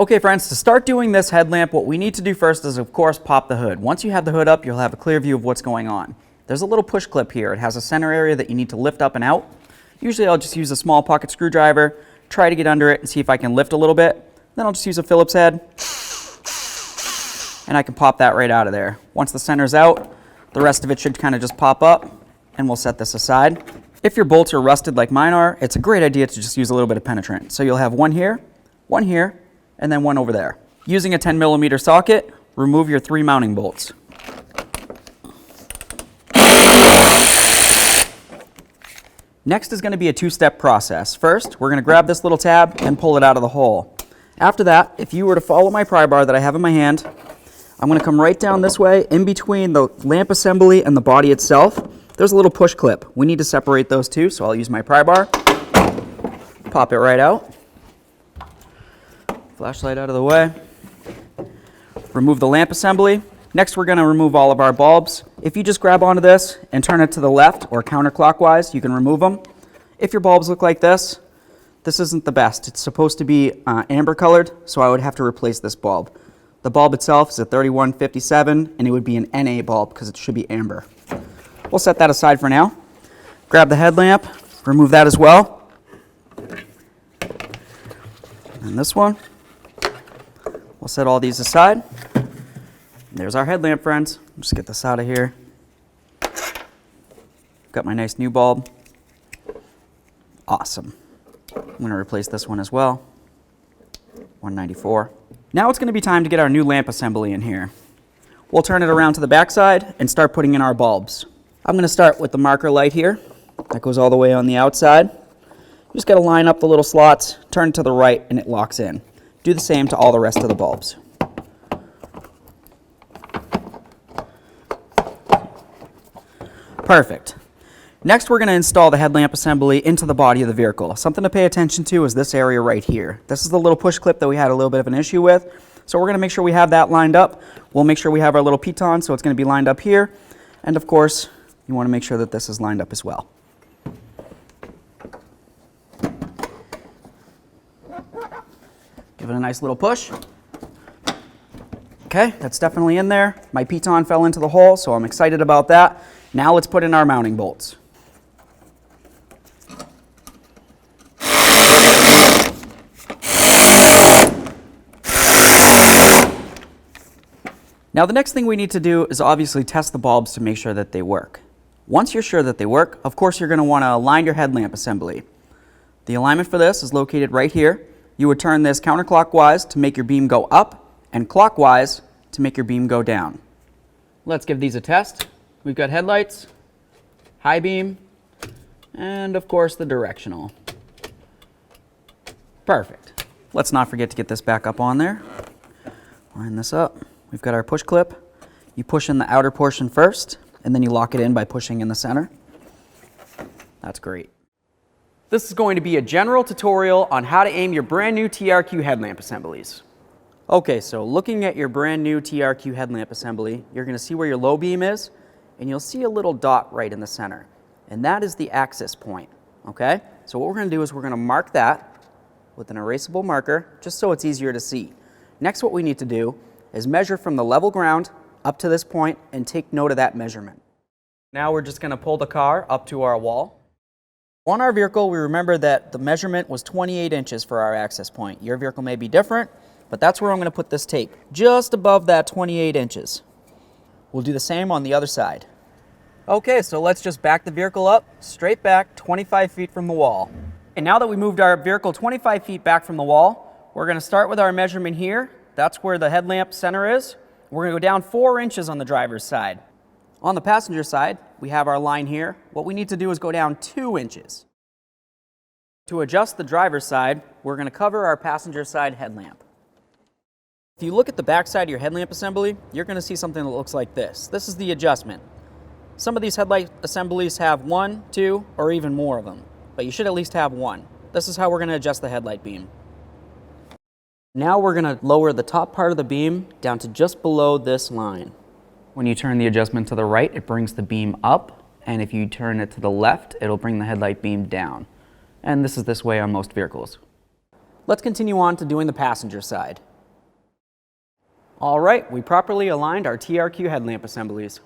Okay friends, to start doing this headlamp, what we need to do first is of course pop the hood. Once you have the hood up, you'll have a clear view of what's going on. There's a little push clip here. It has a center area that you need to lift up and out. Usually I'll just use a small pocket screwdriver, try to get under it and see if I can lift a little bit. Then I'll just use a Phillips head and I can pop that right out of there. Once the center's out, the rest of it should kind of just pop up and we'll set this aside. If your bolts are rusted like mine are, it's a great idea to just use a little bit of penetrant. So you'll have one here, and then one over there. Using a 10mm socket, remove your 3 mounting bolts. Next is going to be a 2-step process. First, we're going to grab this little tab and pull it out of the hole. After that, if you were to follow my pry bar that I have in my hand, I'm going to come right down this way in between the lamp assembly and the body itself. There's a little push clip. We need to separate those two, so I'll use my pry bar, pop it right out, flashlight out of the way, remove the lamp assembly. Next we're going to remove all of our bulbs. If you just grab onto this and turn it to the left or counterclockwise, you can remove them. If your bulbs look like this isn't the best. It's supposed to be amber colored, so I would have to replace this bulb. The bulb itself is a 3157 and it would be an NA bulb because it should be amber. We'll set that aside for now. Grab the headlamp, remove that as well. And this one. We'll set all these aside. There's our headlamp, friends. Just get this out of here. Got my nice new bulb. Awesome. I'm going to replace this one as well. 194. Now it's going to be time to get our new lamp assembly in here. We'll turn it around to the back side and start putting in our bulbs. I'm going to start with the marker light here. That goes all the way on the outside. You just got to line up the little slots, turn it to the right, and it locks in. Do the same to all the rest of the bulbs. Perfect. Next we're going to install the headlamp assembly into the body of the vehicle. Something to pay attention to is this area right here. This is the little push clip that we had a little bit of an issue with. So we're going to make sure we have that lined up. We'll make sure we have our little piton, so it's going to be lined up here. And of course, you want to make sure that this is lined up as well. Give it a nice little push. Okay, that's definitely in there. My piton fell into the hole, so I'm excited about that. Now let's put in our mounting bolts. Now the next thing we need to do is obviously test the bulbs to make sure that they work. Once you're sure that they work, of course you're going to want to align your headlamp assembly. The alignment for this is located right here. You would turn this counterclockwise to make your beam go up and clockwise to make your beam go down. Let's give these a test. We've got headlights, high beam, and of course the directional. Perfect. Let's not forget to get this back up on there. Line this up. We've got our push clip. You push in the outer portion first, and then you lock it in by pushing in the center. That's great. This is going to be a general tutorial on how to aim your brand new TRQ headlamp assemblies. Okay, so looking at your brand new TRQ headlamp assembly, you're going to see where your low beam is, and you'll see a little dot right in the center. And that is the axis point, okay? So what we're going to do is we're going to mark that with an erasable marker, just so it's easier to see. Next, what we need to do is measure from the level ground up to this point and take note of that measurement. Now we're just going to pull the car up to our wall. On our vehicle, we remember that the measurement was 28 inches for our access point. Your vehicle may be different, but that's where I'm going to put this tape, just above that 28 inches. We'll do the same on the other side. Okay, so let's just back the vehicle up, straight back 25 feet from the wall. And now that we moved our vehicle 25 feet back from the wall, we're going to start with our measurement here. That's where the headlamp center is. We're going to go down 4 inches on the driver's side. On the passenger side, we have our line here. What we need to do is go down 2 inches. To adjust the driver's side, we're going to cover our passenger side headlamp. If you look at the back side of your headlamp assembly, you're going to see something that looks like this. This is the adjustment. Some of these headlight assemblies have 1, 2, or even more of them, but you should at least have one. This is how we're going to adjust the headlight beam. Now we're going to lower the top part of the beam down to just below this line. When you turn the adjustment to the right, it brings the beam up, and if you turn it to the left, it'll bring the headlight beam down. And this is this way on most vehicles. Let's continue on to doing the passenger side. All right, we properly aligned our TRQ headlamp assemblies.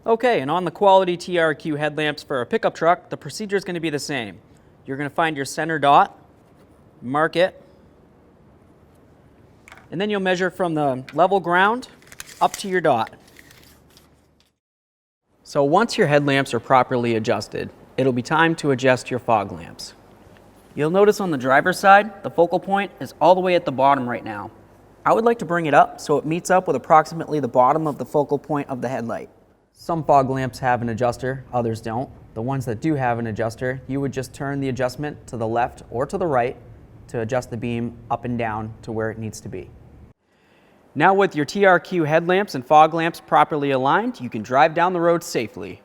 Okay, and on the quality TRQ headlamps for a pickup truck, the procedure is going to be the same. You're going to find your center dot, mark it, and then you'll measure from the level ground up to your dot. So once your headlamps are properly adjusted, it'll be time to adjust your fog lamps. You'll notice on the driver's side, the focal point is all the way at the bottom right now. I would like to bring it up so it meets up with approximately the bottom of the focal point of the headlight. Some fog lamps have an adjuster, others don't. The ones that do have an adjuster, you would just turn the adjustment to the left or to the right to adjust the beam up and down to where it needs to be. Now with your TRQ headlamps and fog lamps properly aligned, you can drive down the road safely.